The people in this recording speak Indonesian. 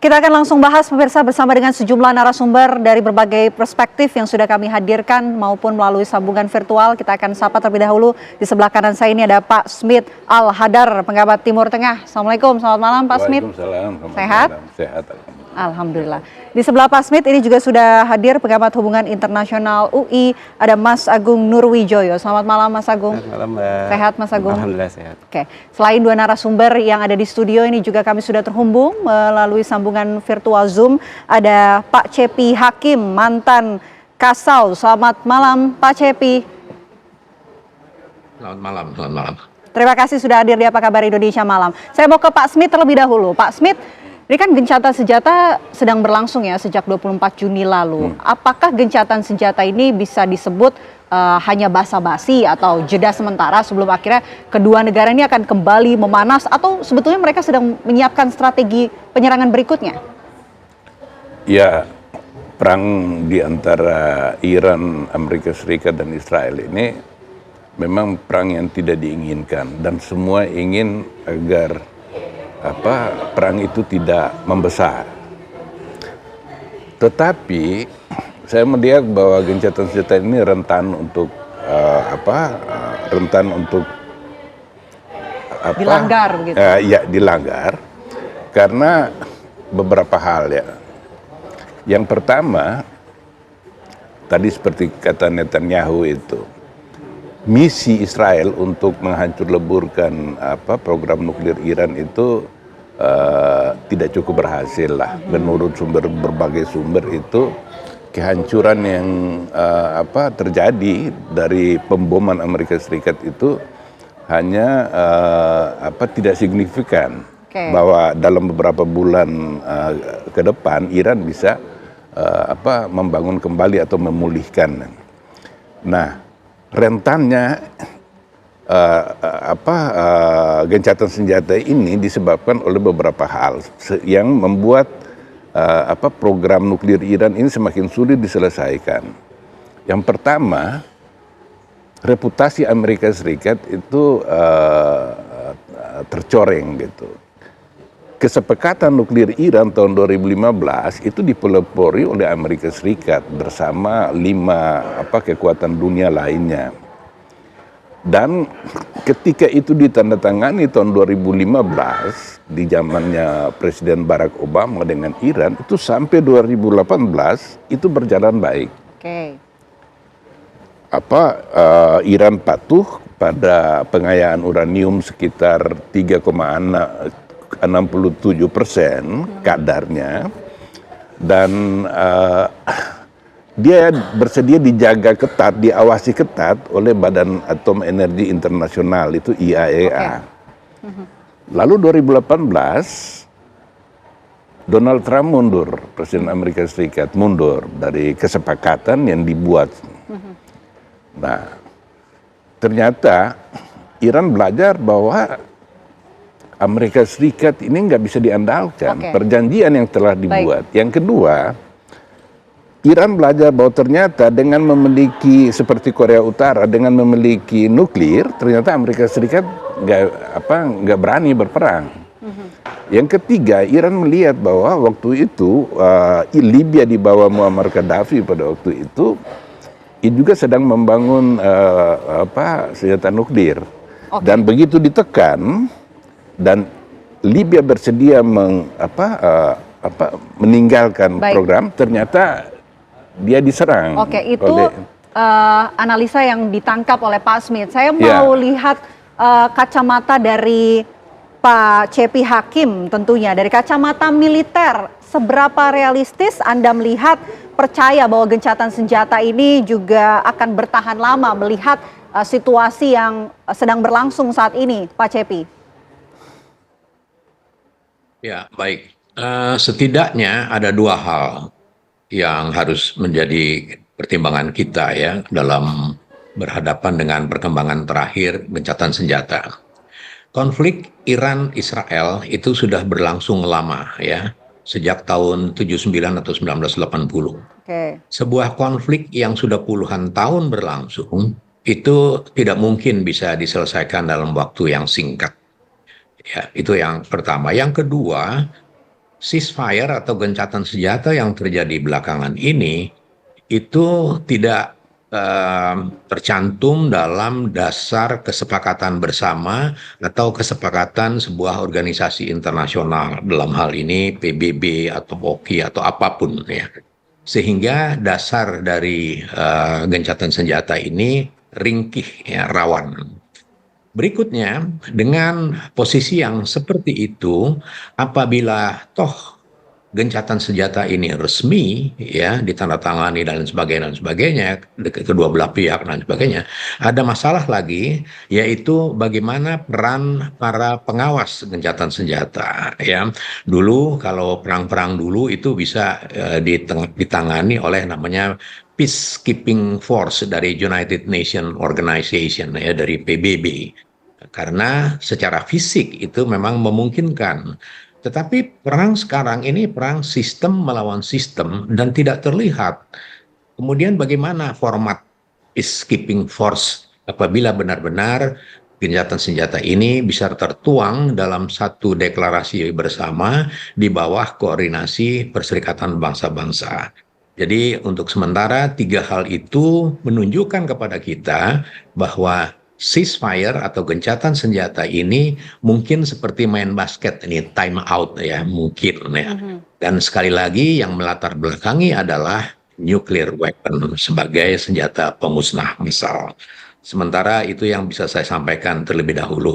Kita akan langsung bahas pemirsa bersama dengan sejumlah narasumber dari berbagai perspektif yang sudah kami hadirkan maupun melalui sambungan virtual. Kita akan sapa terlebih dahulu. Di sebelah kanan saya ini ada Pak Smith Al-Hadar, pengamat Timur Tengah. Assalamualaikum, selamat malam Pak Smith. Waalaikumsalam. Sehat? Sehat. Alhamdulillah. Di sebelah Pak Smith ini juga sudah hadir pengamat hubungan internasional UI, ada Mas Agung Nurwijoyo. Selamat malam Mas Agung. Selamat malam Mbak. Sehat Mas Agung? Alhamdulillah sehat. Oke, selain dua narasumber yang ada di studio ini juga kami sudah terhubung melalui sambungan virtual Zoom. Ada Pak Cepi Hakim, mantan Kasau. Selamat malam Pak Cepi. Selamat malam, selamat malam. Terima kasih sudah hadir di Apa Kabar Indonesia Malam. Saya mau ke Pak Smith terlebih dahulu. Pak Smith, ini kan gencatan senjata sedang berlangsung ya sejak 24 Juni lalu. Apakah gencatan senjata ini bisa disebut hanya basa-basi atau jeda sementara sebelum akhirnya kedua negara ini akan kembali memanas, atau sebetulnya mereka sedang menyiapkan strategi penyerangan berikutnya? Ya, perang di antara Iran, Amerika Serikat dan Israel ini memang perang yang tidak diinginkan, dan semua ingin agar perang itu tidak membesar. Tetapi saya melihat bahwa gencatan senjata ini rentan untuk dilanggar begitu. Ya, dilanggar karena beberapa hal ya. Yang pertama, tadi seperti kata Netanyahu itu, misi Israel untuk menghancur leburkan program nuklir Iran itu tidak cukup berhasil lah. Menurut berbagai sumber itu kehancuran yang terjadi dari pemboman Amerika Serikat itu hanya tidak signifikan. Okay. Bahwa dalam beberapa bulan ke depan Iran bisa membangun kembali atau memulihkan. Nah, rentannya gencatan senjata ini disebabkan oleh beberapa hal yang membuat program nuklir Iran ini semakin sulit diselesaikan. Yang pertama, reputasi Amerika Serikat itu tercoreng gitu. Kesepakatan nuklir Iran tahun 2015 itu dipelopori oleh Amerika Serikat bersama 5 kekuatan dunia lainnya. Dan ketika itu ditandatangani tahun 2015 di zamannya Presiden Barack Obama dengan Iran, itu sampai 2018 itu berjalan baik. Okay. Iran patuh pada pengayaan uranium sekitar 3,67% kadarnya, dan dia bersedia dijaga ketat, diawasi ketat oleh Badan Atom Energi Internasional, itu IAEA. Lalu 2018 Donald Trump mundur, Presiden Amerika Serikat mundur dari kesepakatan yang dibuat. Nah, ternyata Iran belajar bahwa Amerika Serikat ini nggak bisa diandalkan. Perjanjian yang telah dibuat. Yang kedua, Iran belajar bahwa ternyata dengan memiliki seperti Korea Utara, dengan memiliki nuklir, ternyata Amerika Serikat nggak berani berperang. Yang ketiga, Iran melihat bahwa waktu itu Libya di bawah Muammar Gaddafi pada waktu itu juga sedang membangun senjata nuklir. Dan begitu ditekan dan Libya bersedia meninggalkan program, ternyata dia diserang. Itu analisa yang ditangkap oleh Pak Smith. Saya mau lihat kacamata dari Pak Cepi Hakim tentunya. Dari kacamata militer, seberapa realistis Anda melihat, percaya bahwa gencatan senjata ini juga akan bertahan lama melihat situasi yang sedang berlangsung saat ini, Pak Cepi? Ya, baik. Setidaknya ada dua hal yang harus menjadi pertimbangan kita ya dalam berhadapan dengan perkembangan terakhir gencatan senjata. Konflik Iran-Israel itu sudah berlangsung lama ya, sejak tahun 79 atau 1980. Sebuah konflik yang sudah puluhan tahun berlangsung itu tidak mungkin bisa diselesaikan dalam waktu yang singkat. Ya, itu yang pertama. Yang kedua, ceasefire atau gencatan senjata yang terjadi belakangan ini itu tidak tercantum dalam dasar kesepakatan bersama atau kesepakatan sebuah organisasi internasional, dalam hal ini PBB atau POKI atau apapun ya. Sehingga dasar dari gencatan senjata ini ringkih ya, rawan. Berikutnya, dengan posisi yang seperti itu, apabila toh gencatan senjata ini resmi, ya, ditandatangani dan sebagainya, kedua belah pihak dan sebagainya, ada masalah lagi, yaitu bagaimana peran para pengawas gencatan senjata, ya. Dulu kalau perang-perang dulu itu bisa ditangani oleh namanya Peacekeeping Force dari United Nations Organization, ya, dari PBB. Karena secara fisik itu memang memungkinkan. Tetapi perang sekarang ini perang sistem melawan sistem dan tidak terlihat. Kemudian bagaimana format peacekeeping force apabila benar-benar gencatan senjata ini bisa tertuang dalam satu deklarasi bersama di bawah koordinasi Perserikatan Bangsa-Bangsa. Jadi untuk sementara tiga hal itu menunjukkan kepada kita bahwa ceasefire atau gencatan senjata ini mungkin seperti main basket, ini time out ya, mungkin ya. Dan sekali lagi yang melatar belakangi adalah nuclear weapon sebagai senjata pemusnah massal. Sementara itu yang bisa saya sampaikan terlebih dahulu.